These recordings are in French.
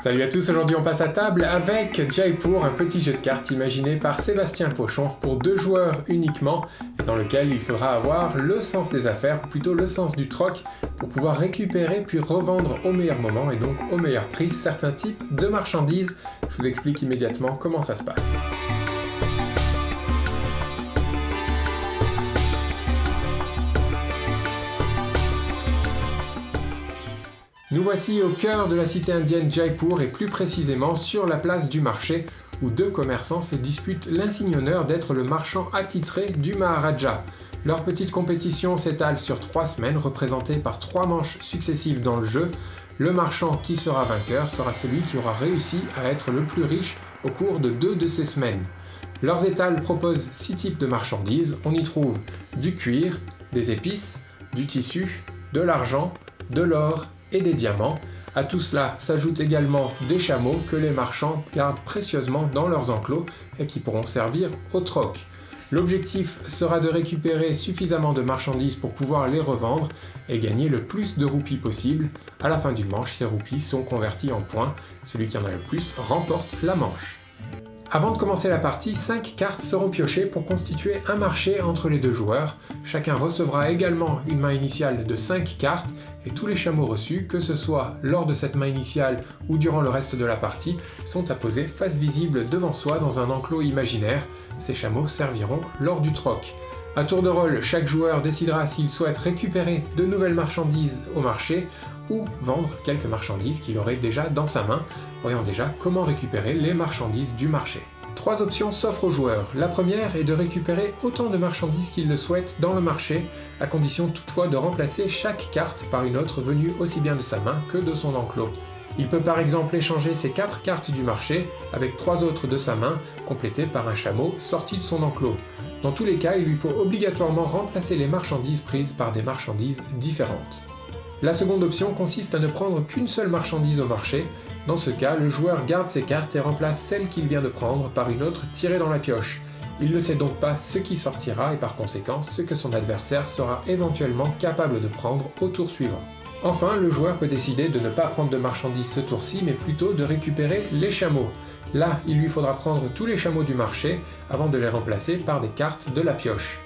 Salut à tous, aujourd'hui on passe à table avec Jaipur, un petit jeu de cartes imaginé par Sébastien Pochon pour 2 joueurs uniquement, et dans lequel il faudra avoir le sens des affaires, ou plutôt le sens du troc, pour pouvoir récupérer puis revendre au meilleur moment et donc au meilleur prix certains types de marchandises. Je vous explique immédiatement comment ça se passe. Nous voici au cœur de la cité indienne Jaipur et plus précisément sur la place du marché où 2 commerçants se disputent l'insigne honneur d'être le marchand attitré du Maharaja. Leur petite compétition s'étale sur 3 semaines représentées par 3 manches successives dans le jeu. Le marchand qui sera vainqueur sera celui qui aura réussi à être le plus riche au cours de 2 de ces semaines. Leurs étals proposent 6 types de marchandises. On y trouve du cuir, des épices, du tissu, de l'argent, de l'or et des diamants. À tout cela s'ajoutent également des chameaux que les marchands gardent précieusement dans leurs enclos et qui pourront servir au troc. L'objectif sera de récupérer suffisamment de marchandises pour pouvoir les revendre et gagner le plus de roupies possible. À la fin du manche, ces roupies sont converties en points. Celui qui en a le plus remporte la manche. Avant de commencer la partie, 5 cartes seront piochées pour constituer un marché entre les 2 joueurs. Chacun recevra également une main initiale de 5 cartes et tous les chameaux reçus, que ce soit lors de cette main initiale ou durant le reste de la partie, sont à poser face visible devant soi dans un enclos imaginaire. Ces chameaux serviront lors du troc. À tour de rôle, chaque joueur décidera s'il souhaite récupérer de nouvelles marchandises au marché ou vendre quelques marchandises qu'il aurait déjà dans sa main. Voyons déjà comment récupérer les marchandises du marché. 3 options s'offrent aux joueurs. La première est de récupérer autant de marchandises qu'il le souhaite dans le marché, à condition toutefois de remplacer chaque carte par une autre venue aussi bien de sa main que de son enclos. Il peut par exemple échanger ses 4 cartes du marché avec 3 autres de sa main, complétées par un chameau sorti de son enclos. Dans tous les cas, il lui faut obligatoirement remplacer les marchandises prises par des marchandises différentes. La seconde option consiste à ne prendre qu'une seule marchandise au marché. Dans ce cas, le joueur garde ses cartes et remplace celle qu'il vient de prendre par une autre tirée dans la pioche. Il ne sait donc pas ce qui sortira et par conséquent ce que son adversaire sera éventuellement capable de prendre au tour suivant. Enfin, le joueur peut décider de ne pas prendre de marchandises ce tour-ci, mais plutôt de récupérer les chameaux. Là, il lui faudra prendre tous les chameaux du marché avant de les remplacer par des cartes de la pioche.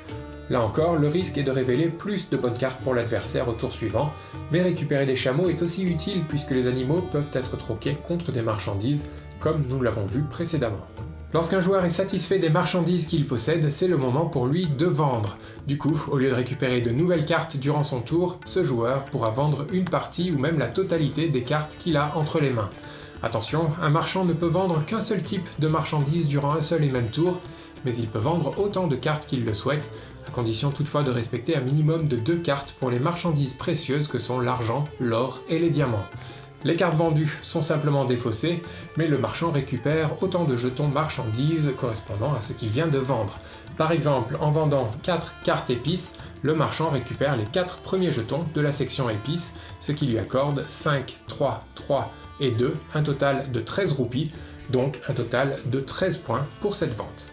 Là encore, le risque est de révéler plus de bonnes cartes pour l'adversaire au tour suivant, mais récupérer des chameaux est aussi utile puisque les animaux peuvent être troqués contre des marchandises, comme nous l'avons vu précédemment. Lorsqu'un joueur est satisfait des marchandises qu'il possède, c'est le moment pour lui de vendre. Du coup, au lieu de récupérer de nouvelles cartes durant son tour, ce joueur pourra vendre une partie ou même la totalité des cartes qu'il a entre les mains. Attention, un marchand ne peut vendre qu'un seul type de marchandises durant un seul et même tour, mais il peut vendre autant de cartes qu'il le souhaite, à condition toutefois de respecter un minimum de 2 cartes pour les marchandises précieuses que sont l'argent, l'or et les diamants. Les cartes vendues sont simplement défaussées, mais le marchand récupère autant de jetons marchandises correspondant à ce qu'il vient de vendre. Par exemple, en vendant 4 cartes épices, le marchand récupère les 4 premiers jetons de la section épices, ce qui lui accorde 5, 3, 3 et 2, un total de 13 roupies, donc un total de 13 points pour cette vente.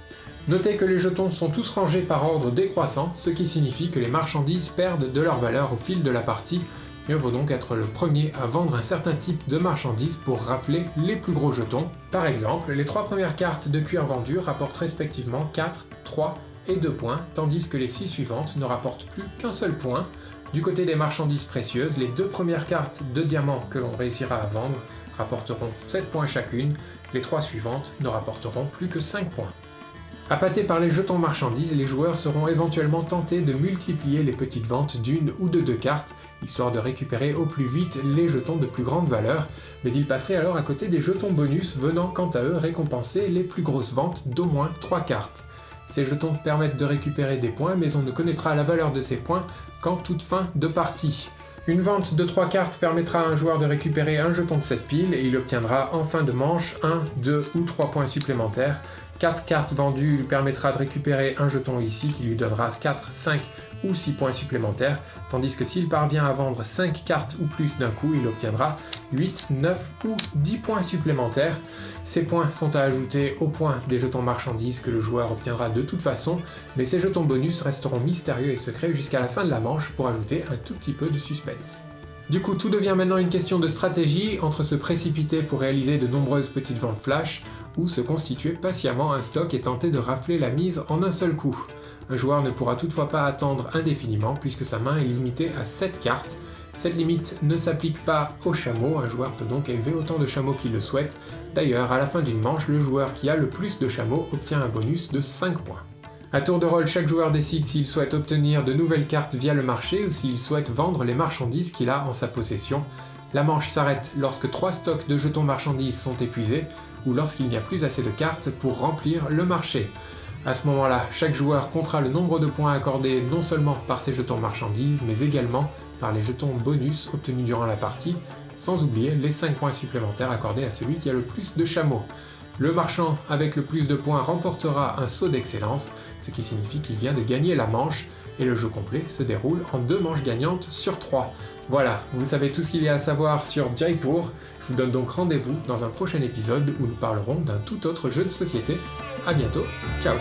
Notez que les jetons sont tous rangés par ordre décroissant, ce qui signifie que les marchandises perdent de leur valeur au fil de la partie. Mieux vaut donc être le premier à vendre un certain type de marchandises pour rafler les plus gros jetons. Par exemple, les 3 premières cartes de cuir vendues rapportent respectivement 4, 3 et 2 points, tandis que les 6 suivantes ne rapportent plus qu'un seul point. Du côté des marchandises précieuses, les 2 premières cartes de diamants que l'on réussira à vendre rapporteront 7 points chacune, les 3 suivantes ne rapporteront plus que 5 points. Appâtés par les jetons marchandises, les joueurs seront éventuellement tentés de multiplier les petites ventes d'une ou de 2 cartes, histoire de récupérer au plus vite les jetons de plus grande valeur, mais ils passeraient alors à côté des jetons bonus venant quant à eux récompenser les plus grosses ventes d'au moins 3 cartes. Ces jetons permettent de récupérer des points, mais on ne connaîtra la valeur de ces points qu'en toute fin de partie. Une vente de 3 cartes permettra à un joueur de récupérer un jeton de cette pile et il obtiendra en fin de manche 1, 2 ou 3 points supplémentaires. 4 cartes vendues lui permettra de récupérer un jeton ici qui lui donnera 4, 5 ou 6 points supplémentaires, tandis que s'il parvient à vendre 5 cartes ou plus d'un coup, il obtiendra 8, 9 ou 10 points supplémentaires. Ces points sont à ajouter aux points des jetons marchandises que le joueur obtiendra de toute façon, mais ces jetons bonus resteront mystérieux et secrets jusqu'à la fin de la manche pour ajouter un tout petit peu de suspense. Du coup, tout devient maintenant une question de stratégie entre se précipiter pour réaliser de nombreuses petites ventes flash ou se constituer patiemment un stock et tenter de rafler la mise en un seul coup. Un joueur ne pourra toutefois pas attendre indéfiniment puisque sa main est limitée à 7 cartes. Cette limite ne s'applique pas aux chameaux, un joueur peut donc élever autant de chameaux qu'il le souhaite. D'ailleurs, à la fin d'une manche, le joueur qui a le plus de chameaux obtient un bonus de 5 points. À tour de rôle, chaque joueur décide s'il souhaite obtenir de nouvelles cartes via le marché ou s'il souhaite vendre les marchandises qu'il a en sa possession. La manche s'arrête lorsque 3 stocks de jetons marchandises sont épuisés ou lorsqu'il n'y a plus assez de cartes pour remplir le marché. À ce moment-là, chaque joueur comptera le nombre de points accordés non seulement par ses jetons marchandises, mais également par les jetons bonus obtenus durant la partie, sans oublier les 5 points supplémentaires accordés à celui qui a le plus de chameaux. Le marchand avec le plus de points remportera un saut d'excellence, ce qui signifie qu'il vient de gagner la manche, et le jeu complet se déroule en 2 manches gagnantes sur 3. Voilà, vous savez tout ce qu'il y a à savoir sur Jaipur. Je vous donne donc rendez-vous dans un prochain épisode où nous parlerons d'un tout autre jeu de société. À bientôt, ciao.